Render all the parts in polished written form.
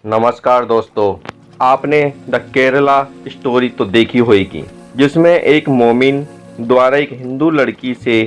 नमस्कार दोस्तों। आपने द केरला स्टोरी तो देखी होगी, जिसमें एक मोमिन द्वारा एक हिंदू लड़की से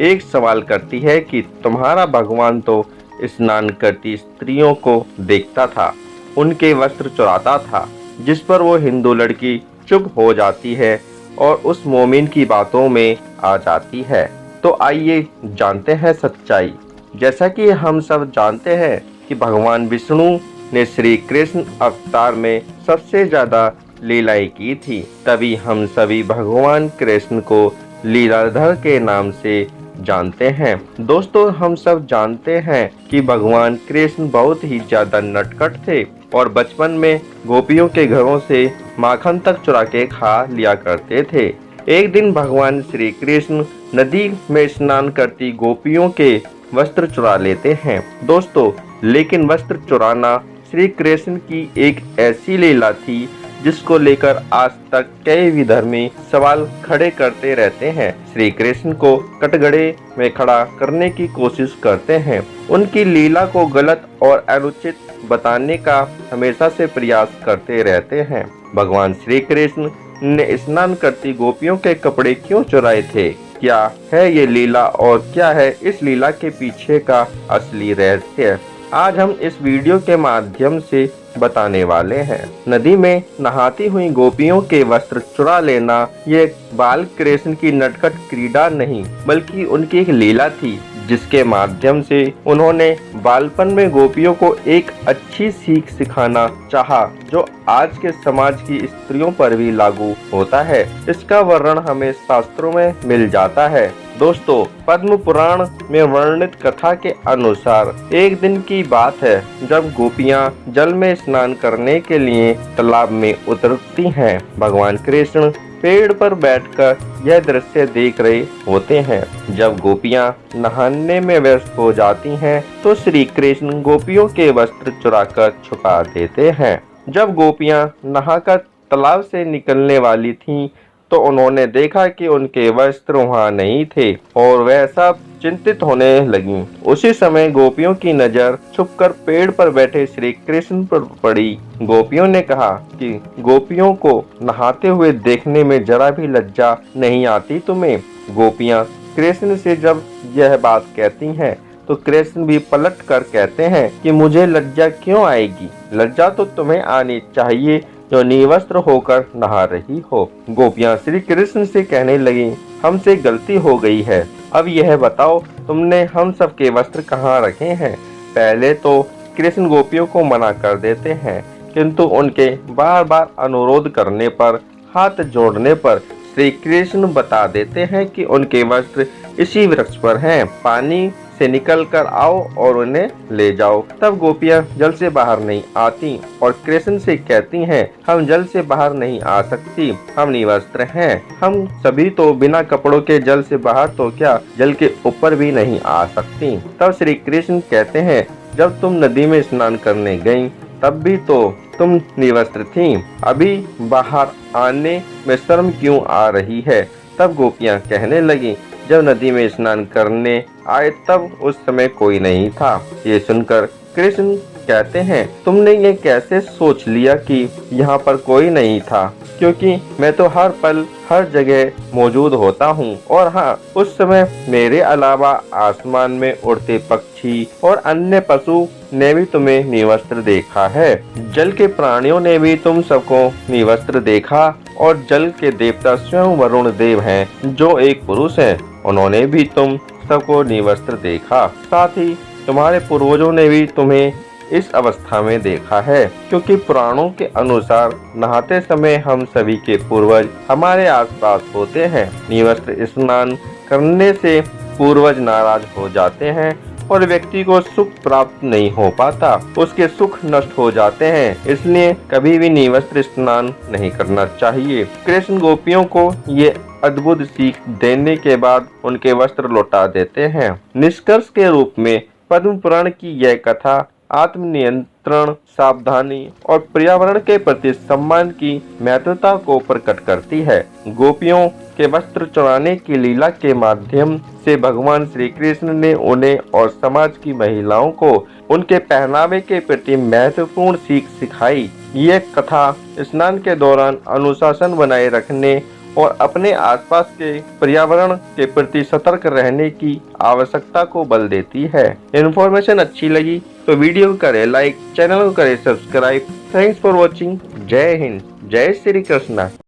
एक सवाल करती है कि तुम्हारा भगवान तो स्नान करती स्त्रियों को देखता था, उनके वस्त्र चुराता था। जिस पर वो हिंदू लड़की चुप हो जाती है और उस मोमिन की बातों में आ जाती है। तो आइए जानते हैं सच्चाई। जैसा कि हम सब जानते हैं कि भगवान विष्णु ने श्री कृष्ण अवतार में सबसे ज्यादा लीलाएं की थी, तभी हम सभी भगवान कृष्ण को लीलाधर के नाम से जानते हैं। दोस्तों, हम सब जानते हैं कि भगवान कृष्ण बहुत ही ज्यादा नटखट थे और बचपन में गोपियों के घरों से माखन तक चुरा के खा लिया करते थे। एक दिन भगवान श्री कृष्ण नदी में स्नान करती गोपियों के वस्त्र चुरा लेते हैं। दोस्तों, लेकिन वस्त्र चुराना श्री कृष्ण की एक ऐसी लीला थी जिसको लेकर आज तक कई विधर्मी सवाल खड़े करते रहते हैं। श्री कृष्ण को कटघरे में खड़ा करने की कोशिश करते हैं। उनकी लीला को गलत और अनुचित बताने का हमेशा से प्रयास करते रहते हैं। भगवान श्री कृष्ण ने स्नान करती गोपियों के कपड़े क्यों चुराए थे? क्या है ये लीला और क्या है इस लीला के पीछे का असली रहस्य? आज हम इस वीडियो के माध्यम से बताने वाले हैं। नदी में नहाती हुई गोपियों के वस्त्र चुरा लेना ये बाल कृष्ण की नटखट क्रीड़ा नहीं, बल्कि उनकी एक लीला थी, जिसके माध्यम से उन्होंने बालपन में गोपियों को एक अच्छी सीख सिखाना चाहा, जो आज के समाज की स्त्रियों पर भी लागू होता है। इसका वर्णन हमें शास्त्रों में मिल जाता है। दोस्तों, पद्म पुराण में वर्णित कथा के अनुसार एक दिन की बात है, जब गोपियां जल में स्नान करने के लिए तालाब में उतरती हैं। भगवान कृष्ण पेड़ पर बैठकर यह दृश्य देख रहे होते हैं। जब गोपियां नहाने में व्यस्त हो जाती हैं, तो श्री कृष्ण गोपियों के वस्त्र चुराकर छुपा देते हैं। जब गोपियां नहाकर तालाब से निकलने वाली थीं, तो उन्होंने देखा कि उनके वस्त्र वहां नहीं थे और वह सब चिंतित होने लगीं। उसी समय गोपियों की नजर छुपकर पेड़ पर बैठे श्री कृष्ण पर पड़ी। गोपियों ने कहा कि गोपियों को नहाते हुए देखने में जरा भी लज्जा नहीं आती तुम्हें? गोपियां कृष्ण से जब यह बात कहती हैं, तो कृष्ण भी पलट कर कहते हैं कि मुझे लज्जा क्यों आएगी? लज्जा तो तुम्हें आनी चाहिए जो निर्वस्त्र होकर नहा रही हो। गोपियां श्री कृष्ण से कहने लगी, हमसे गलती हो गई है, अब यह बताओ तुमने हम सब के वस्त्र कहाँ रखे हैं? पहले तो कृष्ण गोपियों को मना कर देते हैं, किंतु उनके बार बार अनुरोध करने पर, हाथ जोड़ने पर श्री कृष्ण बता देते हैं कि उनके वस्त्र इसी वृक्ष पर हैं, पानी से निकल कर आओ और उन्हें ले जाओ। तब गोपियां जल से बाहर नहीं आती और कृष्ण से कहती हैं, हम जल से बाहर नहीं आ सकती, हम निर्वस्त्र हैं। हम सभी तो बिना कपड़ों के जल से बाहर तो क्या, जल के ऊपर भी नहीं आ सकती। तब श्री कृष्ण कहते हैं, जब तुम नदी में स्नान करने गईं, तब भी तो तुम निर्वस्त्र थीं, अभी बाहर आने में शर्म क्यों आ रही है? तब गोपियां कहने लगी, जब नदी में स्नान करने आए तब उस समय कोई नहीं था। ये सुनकर कृष्ण कहते हैं, तुमने ये कैसे सोच लिया कि यहाँ पर कोई नहीं था? क्योंकि मैं तो हर पल हर जगह मौजूद होता हूँ, और हाँ, उस समय मेरे अलावा आसमान में उड़ते पक्षी और अन्य पशु ने भी तुम्हें निर्वस्त्र देखा है। जल के प्राणियों ने भी तुम सबको निर्वस्त्र देखा, और जल के देवता स्वयं वरुण देव हैं, जो एक पुरुष हैं, उन्होंने भी तुम सबको निर्वस्त्र देखा। साथ ही तुम्हारे पूर्वजों ने भी तुम्हें इस अवस्था में देखा है, क्योंकि पुराणों के अनुसार नहाते समय हम सभी के पूर्वज हमारे आसपास होते हैं। निर्वस्त्र स्नान करने से पूर्वज नाराज हो जाते हैं और व्यक्ति को सुख प्राप्त नहीं हो पाता, उसके सुख नष्ट हो जाते हैं। इसलिए कभी भी निर्वस्त्र स्नान नहीं करना चाहिए। कृष्ण गोपियों को ये अद्भुत सीख देने के बाद उनके वस्त्र लौटा देते हैं। निष्कर्ष के रूप में पद्म पुराण की यह कथा आत्मनियंत्रण, सावधानी और पर्यावरण के प्रति सम्मान की महत्वता को प्रकट करती है। गोपियों के वस्त्र चुराने की लीला के माध्यम से भगवान श्री कृष्ण ने उन्हें और समाज की महिलाओं को उनके पहनावे के प्रति महत्वपूर्ण सीख सिखाई। ये कथा स्नान के दौरान अनुशासन बनाए रखने और अपने आसपास के पर्यावरण के प्रति सतर्क रहने की आवश्यकता को बल देती है। इन्फॉर्मेशन अच्छी लगी तो वीडियो को करें लाइक, चैनल को करें सब्सक्राइब। Thanks for watching. जय हिंद, जय श्री कृष्णा।